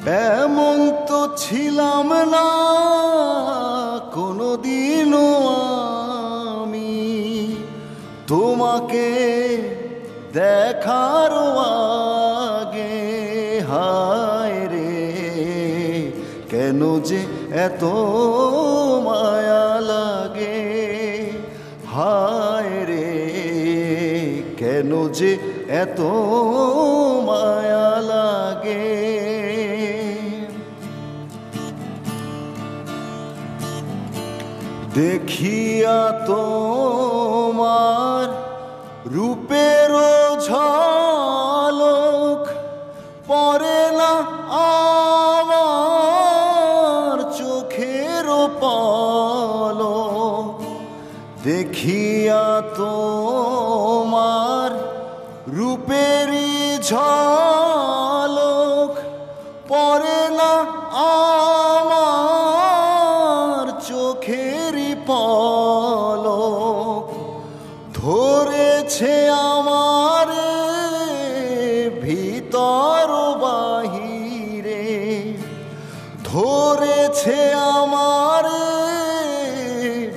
এমন তো ছিলাম না কোনোদিনও আমি, তোমাকে দেখার আগে। হায় রে কেন যে এত মায়া লাগে, হায় রে কেন যে এত মায়া লাগে। দেখিয়া তোমার রূপের ঝলক পড়ে না আমার চোখের পলক। দেখিয়া তোমার রূপের ঝলক পড়ে না আমার চোখের পলক। ধরেছে আমার ভিতর বাহিরে, ধরেছে আমার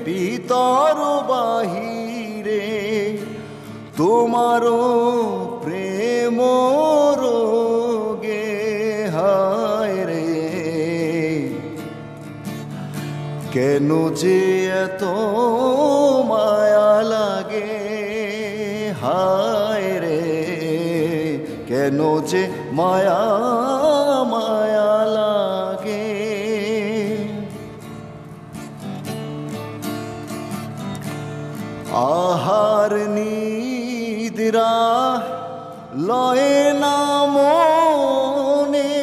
ভিতর বাহিরে তোমারও প্রেম রোগে। হায় রে কেন যে এত মায়া লাগে, হায় রে কেন যে মায়া মায়া লাগে। আহার নিদ্রা লয়ে না মনে,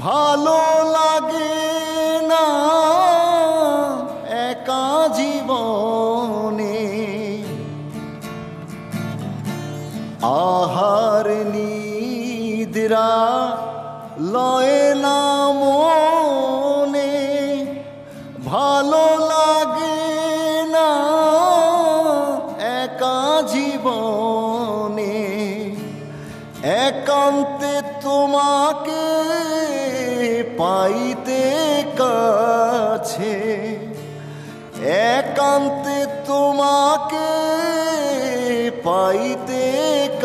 ভালো লাগে না একা জীবনে। আহার নিদ্রা লয়ে না মনে, ভালো লাগে না একা জীবনে। একান্তে তোমাকে পাইতে কাছে, একান্তে তোমাকে পাইতে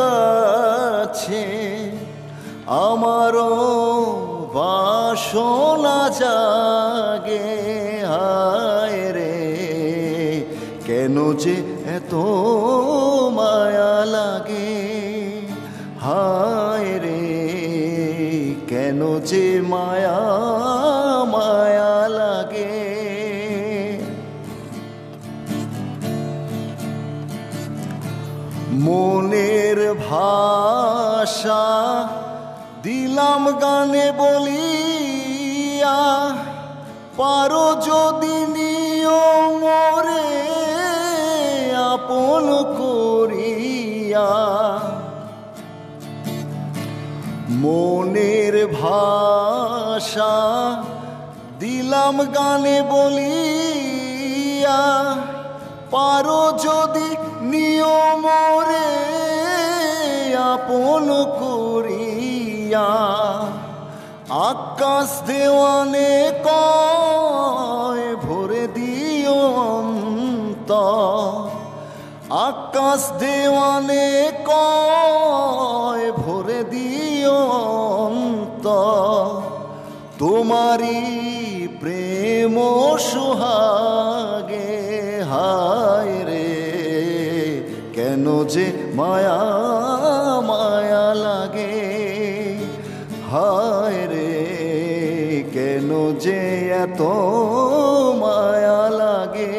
কাছে আমারও বাসনা জাগে। হায় রে কেন যে এত মায়া লাগে, হায় রে কেন যে মায়া মায়া লাগে। মনের ভাষা দিলাম গানে বলিয়া, পারো যদি নিও মোরে আপন করিয়া। মনের ভাষা দিলাম গানে বলিয়া, পারো যদি নিও মোরে আপন করিয়া। আকাশ দেওয়ানে কয় ভরে দিও অন্তর, আকাশ দেওয়ানে কয় ভরে দিও অন্তর। তোমারি প্রেম সোহাগে, হায় রে কেন যে মায়া মায়া লাগে, হায় রে কেন যে এত মায়া লাগে।